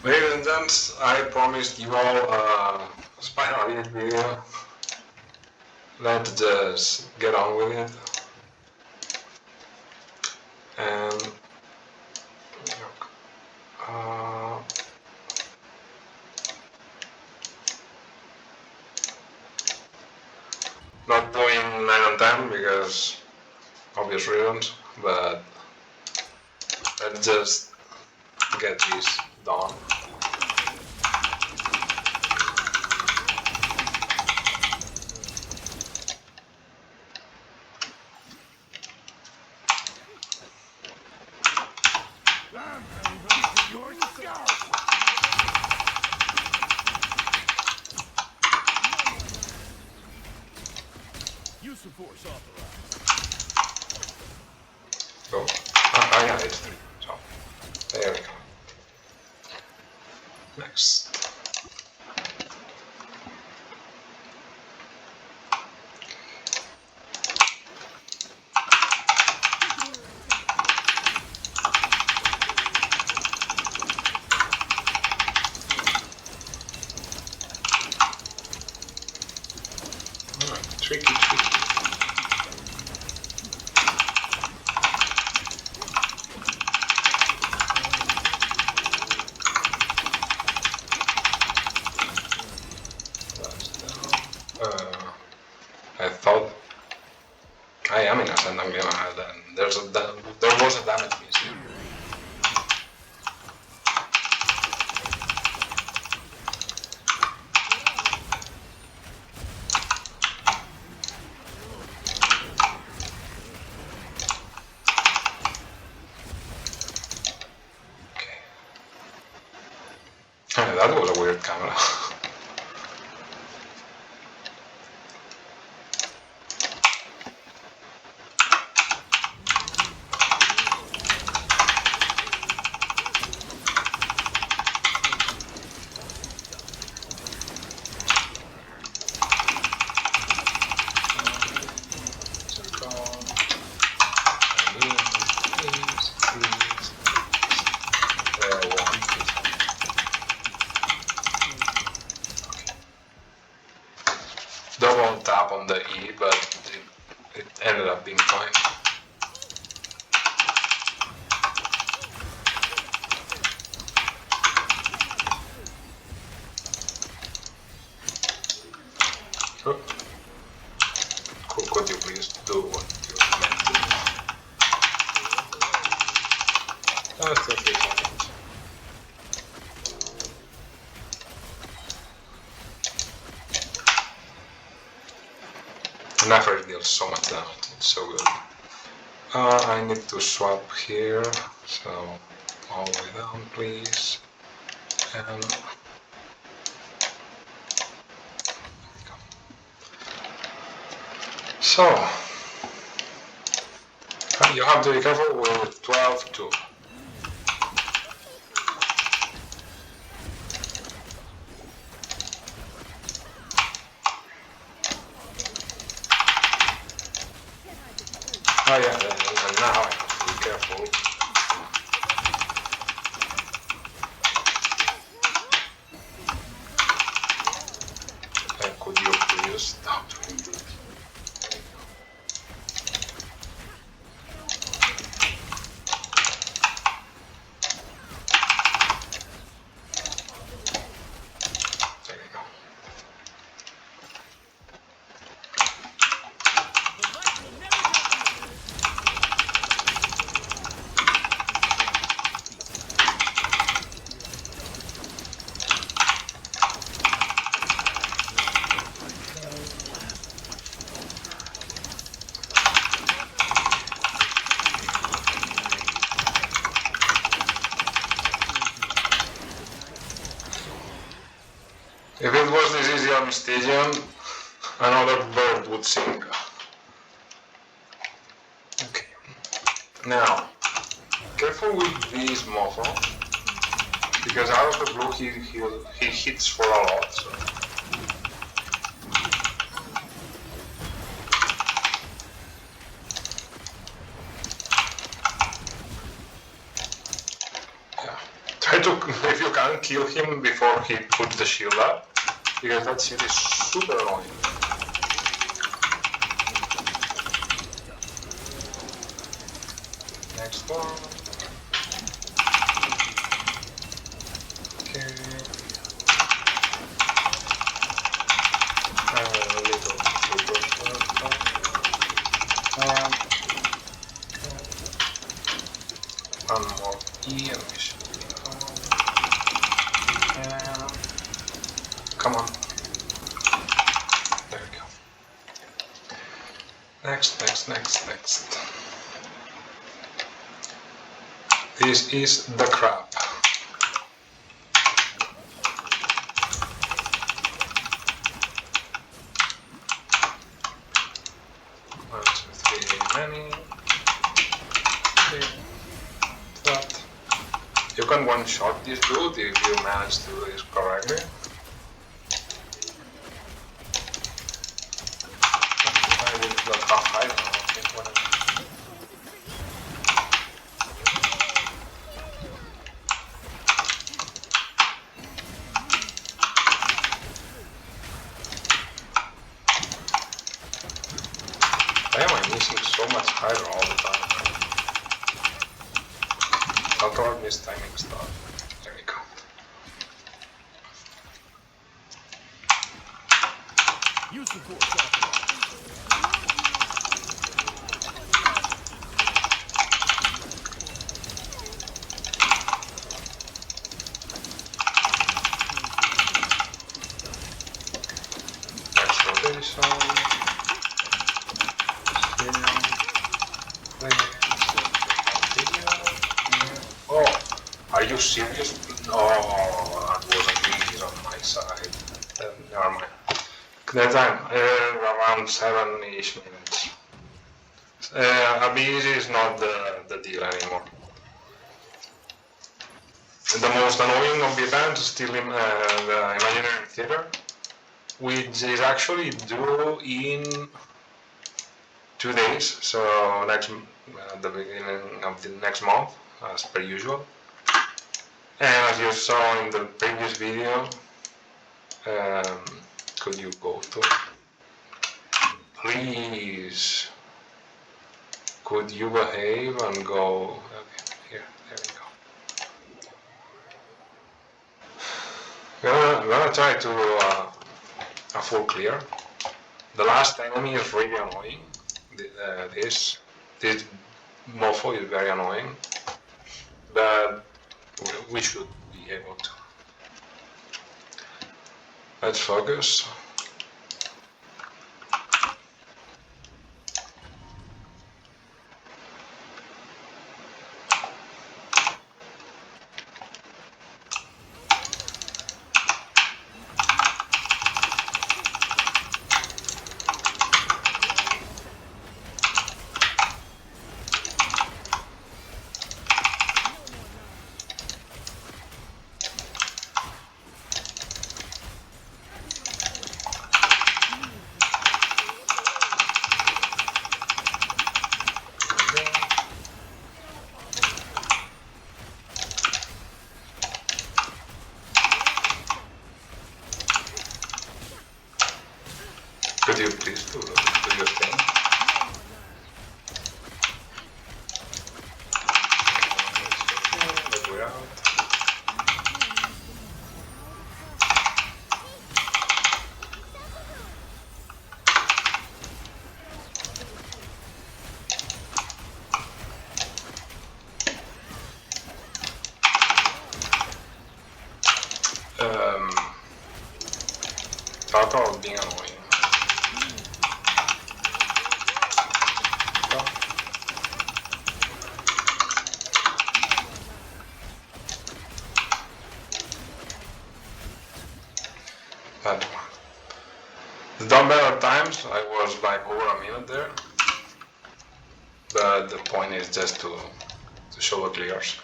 Ladies and gents, I promised you all a Spinal video. Let's just get on with it. And not doing 9 on 10 because obvious reasons, but let's just get this done. Use of force authorized. So, I got it. So, there we go. Next. Tricky. I thought I am in a endgame and there was a damage missing. That was a weird camera. Double tap on the E, but it ended up being fine. Oh. Could you please do what you meant to do? That's 3 seconds. Never deals so much damage, it's so good. I need to swap here, so all the way down please. And so you have to be careful with 12-2. Oh yeah, and now I have to be careful. And could you please stop doing this? There you go. If it was this easy on Stygian, another bird would sing. Okay. Now, careful with this mofo, because out of the blue he hits for a lot. So. Yeah. Try if you can't kill him before he puts the shield up, because that shield is super annoying. Next one. Okay. A little super one more E and we should be home. And come on. There we go. Next. This is the crab. One, two, three, many. Okay. That. You can one-shot this dude if you manage to do this correctly. I did not have height, I don't think whatever. Why am I missing so much hydro all the time? I'll probably miss timing stuff. There we go. You support that. Next rotation. Oh, are you serious? No, that wasn't easy on my side. Never mind. That time, around 7-ish minutes. Ability is not the deal anymore. The most annoying of the event is still in the Imaginary Theater, which is actually due in 2 days, so next the beginning of the next month, as per usual. And as you saw in the previous video, could you go to? Please, could you behave and go? Okay, here, there we go. I'm gonna try to do a full clear. The last enemy is really annoying. This mofo is very annoying, but we should be able to. Let's focus. Could you please do your thing? But we're out. Tata being annoying. That one. The dumbbell times I was like over a minute there, but the point is just to show the clears.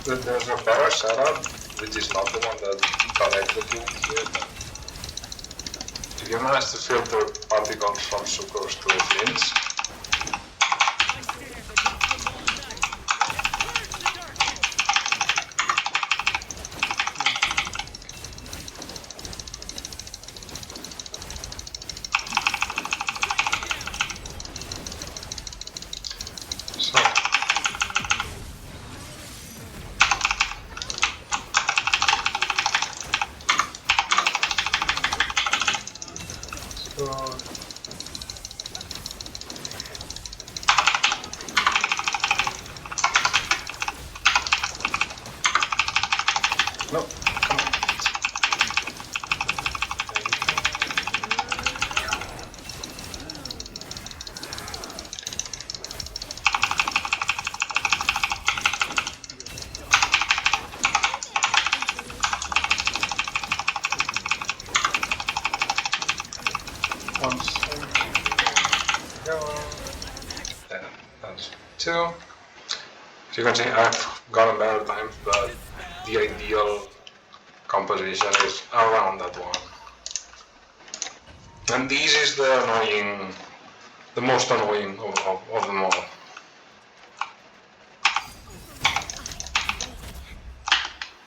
There's a better setup, which is not the one that got executed here. If you manage to filter particles from sucrose to flints, so no, come on. One second. Go. There, that's two. So you can see I've gotten better times, but the ideal composition is around that one. And this is the annoying, the most annoying of them all.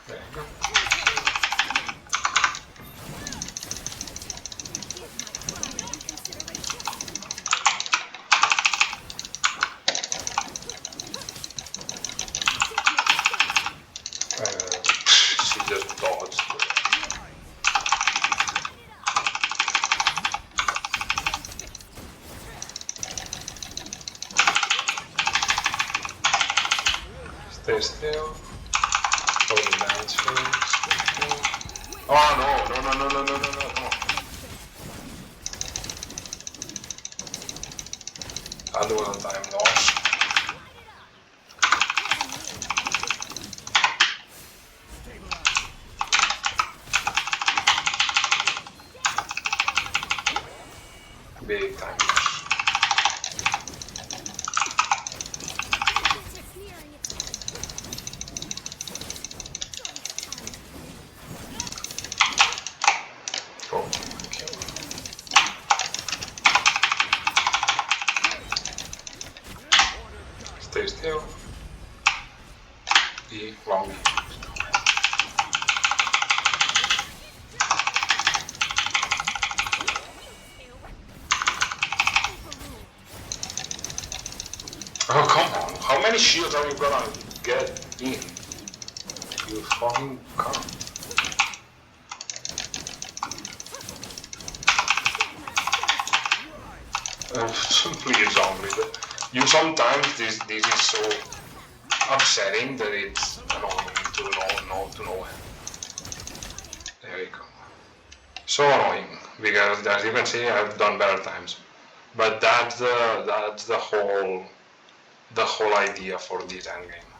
There you go. She just dodged. Stay still. Hold the dance first. Oh no, come on. That was a time loss. Big time loss. Oh, okay. Stay still. E, long E. Oh, come on. How many shields are you gonna get in? You fucking cunt. Please, zombie. You sometimes this is so upsetting that it's annoying to no end. There you go. So annoying because as you can see, I've done better times, but that's the whole idea for this endgame.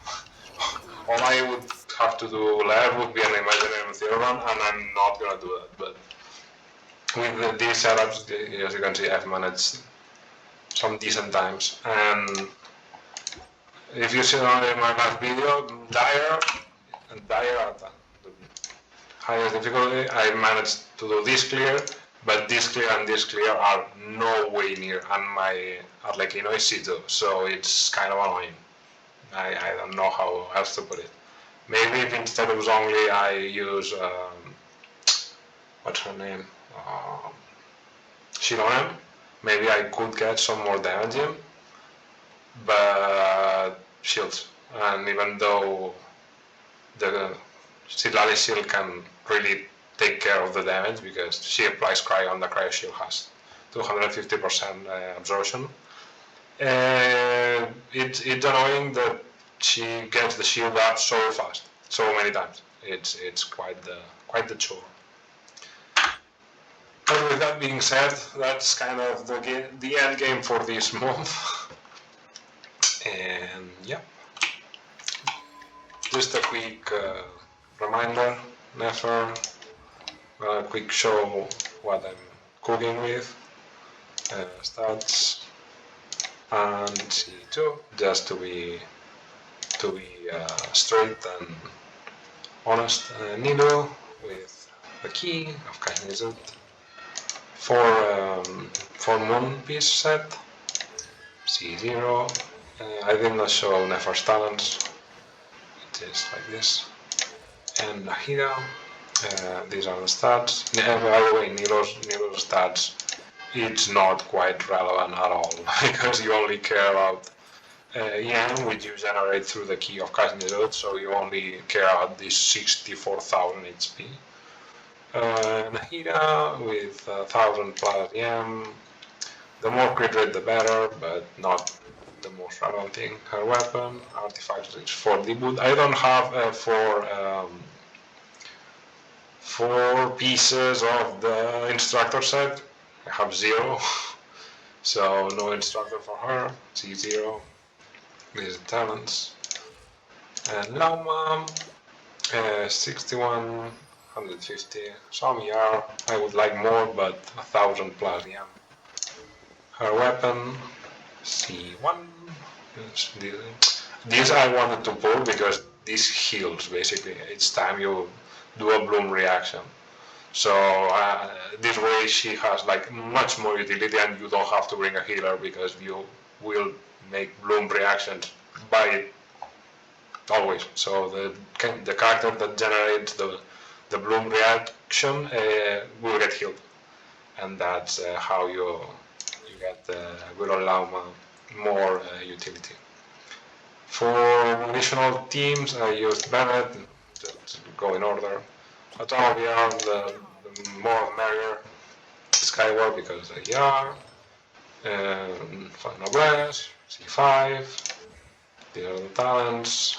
All I would have to do left would be an imaginary theory run, and I'm not gonna do that. But with these setups, as you can see, I've managed some decent times. And if you see on my last video, dire at the highest difficulty, I managed to do this clear, but this clear and this clear are no way near, and are like C2, so it's kind of annoying. I don't know how else to put it. Maybe if instead of Zhongli I use what's her name? Shilonen, maybe I could get some more damage in, but shields. And even though the Silali shield can really take care of the damage because she applies cryo and the cryo shield has 250% absorption. It's annoying that she gets the shield up so fast, so many times. It's quite the chore. But with that being said, that's kind of the end game for this month. And yeah, just a quick reminder, never a quick show what I'm cooking with, stats, and C2, just to be to be straight and honest. Nilo with the key of Kainizut for one piece set. C0. I did not show Nefer's talents. It is like this. And Nahida. These are the stats. By the way, Nilo's stats, it's not quite relevant at all because you only care about yen, which you generate through the key of Kainizut, so you only care about this 64,000 HP. Nahida with 1000 plus yen. The more crit rate the better, but not the most relevant thing. Her weapon, artifacts is for debut. I don't have four pieces of the instructor set. I have 0, so no instructor for her. C0. These talents. And Lauma, 61, 150. Some ER. I would like more, but 1000 plus yen. Her weapon, C1. This I wanted to pull because this heals basically. Each time you do a bloom reaction. So this way she has like much more utility and you don't have to bring a healer because you will make bloom reactions by it always. So the character that generates the bloom reaction will get healed. And that's how you get will allow more utility. For additional teams, I used Bennett, just go in order. Autonomia, the more merrier. Skyward because they are. Final Blast, C5. These are the talents.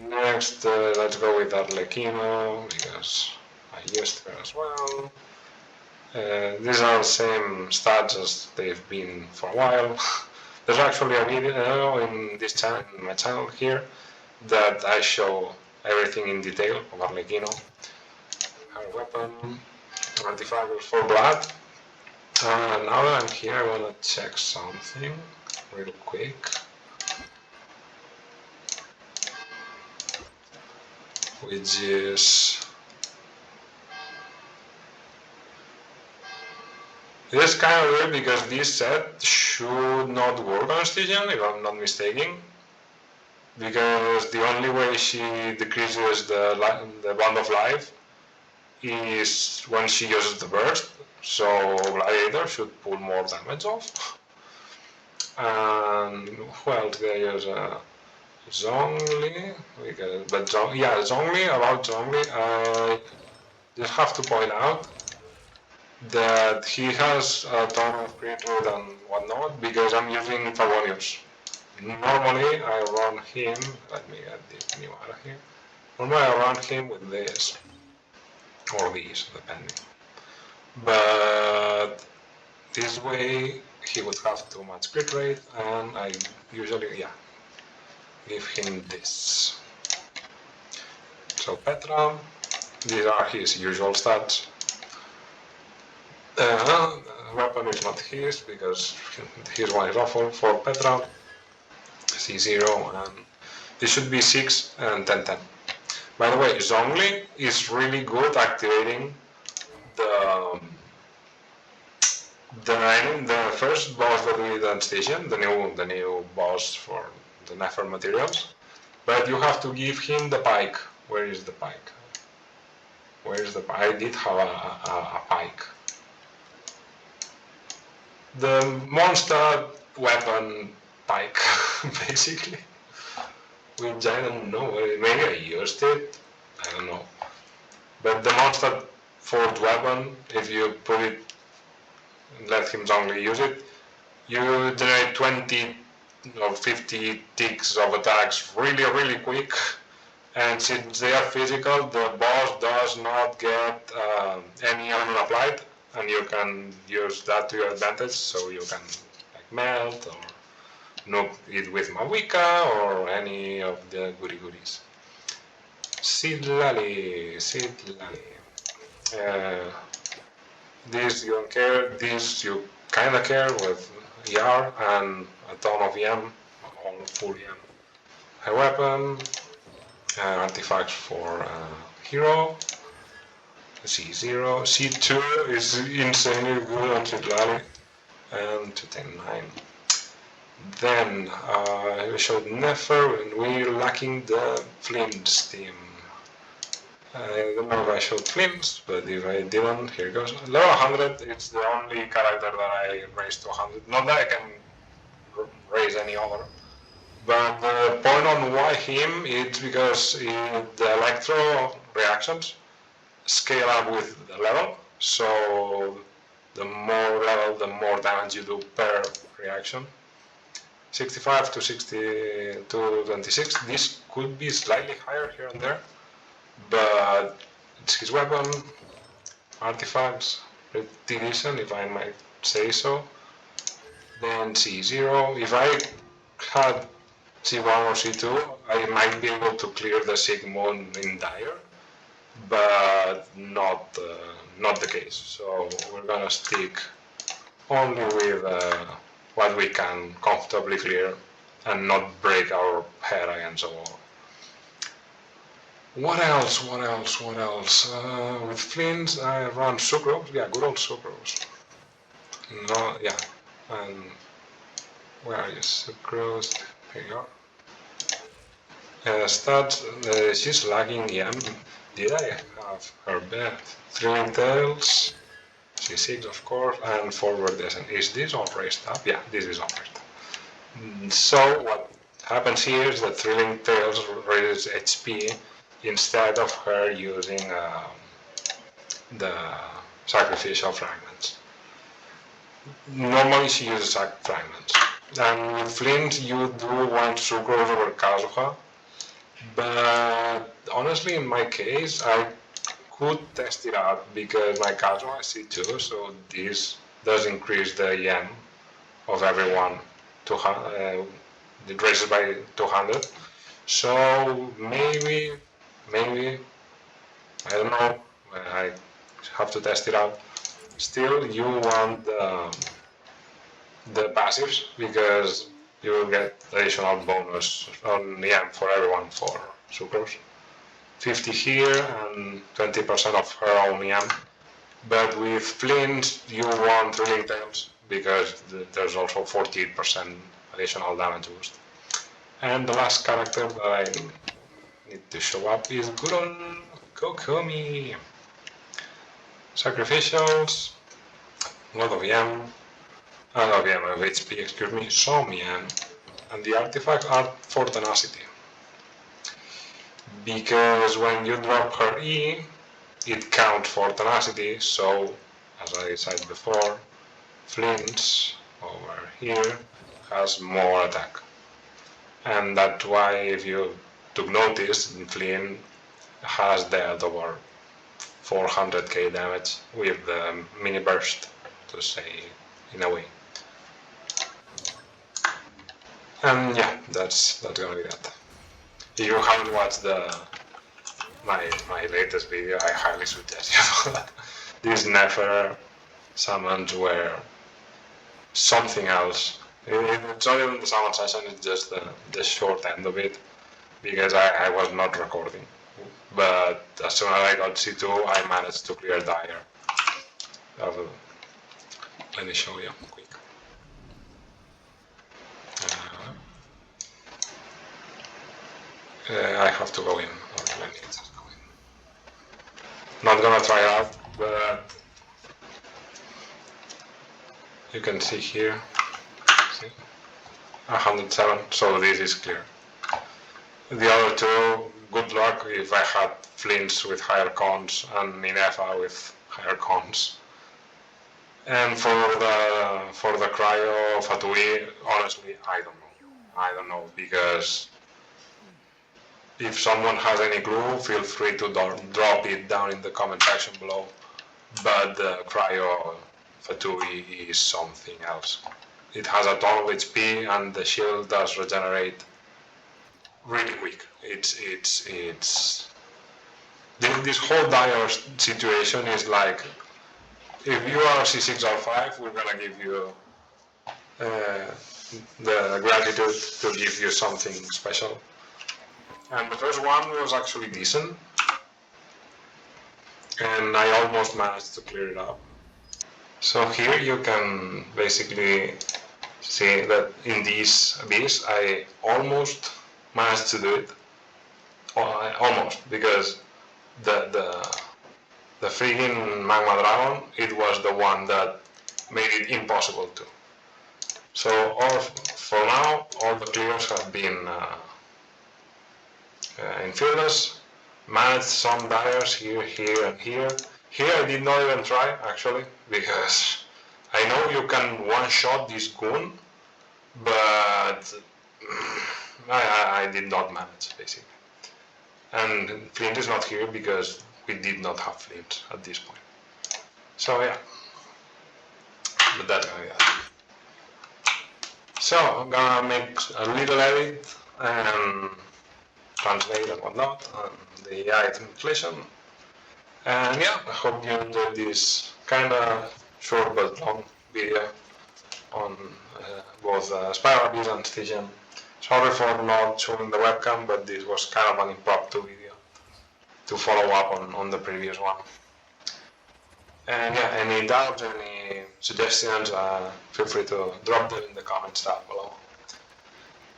Next, let's go with Arlecchino because I used her as well. These are the same stats as they've been for a while. There's actually a video in this channel, in my channel here, that I show everything in detail of Arlecchino. Her weapon, artifacts for blood. Now that I'm here, I want to check something real quick. Which is... It is kind of weird because this set should not work on Stygian, if I'm not mistaken. Because the only way she decreases the bond of life is when she uses the burst. So Gladiator should pull more damage off. And who else did I use? Zhongli, Zhongli, about Zhongli, I just have to point out that he has a ton of crit rate and whatnot because I'm using Favonius. Normally I run him, let me get this new out of here. Normally I run him with this, or these, depending. But this way he would have too much crit rate and I usually, give him this. So Petra, these are his usual stats. Weapon is not his because his one is awful. For Petra, C0 and this should be 6 and 10-10. By the way, Zhongli is really good activating the first boss that we did on Stygian, the new boss for the Nefer materials. But you have to give him the pike. Where is the pike? Where is the pike? I did have a pike. The monster weapon pike, basically. Which I don't know, maybe I used it, I don't know. But the monster forged weapon, if you put it, let him only use it, you generate 20 or 50 ticks of attacks really quick. And since they are physical, the boss does not get any armor applied, and you can use that to your advantage, so you can like melt or nuke it with Mawika or any of the goodies. Sidlali. This you don't care, this you kinda care with ER and a ton of EM, all full EM. a weapon, artifacts for hero. C0, C2 is insanely good on Citlali, and 210-9. Then we showed Nefer and we're lacking the Flints team. I don't know if I showed Flints, but if I didn't, here goes. Level 100, it's the only character that I raised to 100. Not that I can raise any other. But the point on why him, it's because the electro reactions scale up with the level. So the more level, the more damage you do per reaction. 65 to 60 to 26. This could be slightly higher here and there, but it's his weapon, artifacts, pretty decent if I might say so. Then C0. If I had C1 or C2, I might be able to clear the Sigmund in Dire, but not the case. So we're gonna stick only with what we can comfortably clear and not break our head against a wall. What else? With Flints, I run Sucrose. Yeah, good old Sucrose. No, yeah. And where are you? Sucrose. Here you are. Stats, she's lagging. Yeah. Did I have her bed? Thrilling Tales. C6, of course, and forward descent. Is this all raised up? Yeah, this is all raised up. So what happens here is that Thrilling Tales raises HP instead of her using the sacrificial fragments. Normally she uses fragments. And with Flint you do want Sucrose over Kazuha, but honestly in my case I could test it out because my Kazuha is C2, so this does increase the EM of everyone to it raises by 200. So maybe I don't know. I have to test it out. Still, you want the passives because you will get additional bonus on EM for everyone for Sucrose. 50 here and 20% of her own EM. But with Flint, you want Thrilling Tales because there's also 48% additional damage boost. And the last character that I need to show up is good old Kokomi. Sacrificials, a lot of EM, a lot of EM of HP, excuse me, some EM, and the artifacts are for tenacity. Because when you drop her E, it counts for tenacity, so as I said before, Flint's over here has more attack. And that's why if you took notice, Flint has dealt over 400k damage with the mini burst, to say in a way. And yeah, that's gonna be that. If you haven't watched my latest video, I highly suggest you. These Nefer summons were something else. It's not even the summon session, it's just the short end of it, because I was not recording. But as soon as I got C2, I managed to clear Dire. Let me show you quick. I have to go in. Not gonna try out, but you can see here. See? 107, so this is clear. The other two, good luck if I had Flints with higher cons and Minerva with higher cons. And for the cryo Fatui, honestly, I don't know because if someone has any clue, feel free to drop it down in the comment section below. But the cryo Fatui is something else. It has a ton of HP and the shield does regenerate really quick. This whole Dire situation is like, if you are C6 or 5, we're gonna give you the gratitude to give you something special. And the first one was actually decent, and I almost managed to clear it up. So here you can basically see that in this abyss I almost managed to do it. Almost, because the freaking magma dragon, it was the one that made it impossible to. So for now, all the clears have been in fearless. Managed some barriers here, here, and here. Here I did not even try, actually, because I know you can one-shot this goon, but I did not manage, basically. And Flint is not here because we did not have Flint at this point. So yeah, but that's gonna be that. So I'm gonna make a little edit and translate and whatnot on the item inflation. And yeah, I hope you enjoyed this kinda short but long video on both Spiral Abyss and Stygian. Sorry for not showing the webcam, but this was kind of an impromptu video to follow up on the previous one. And yeah, any doubts, any suggestions, feel free to drop them in the comments down below.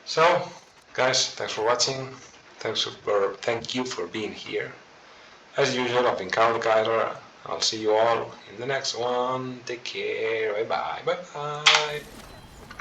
So, guys, thanks for watching. Thank you for being here. As usual, I've been Carl Kaiser. I'll see you all in the next one. Take care. Bye bye. Bye bye.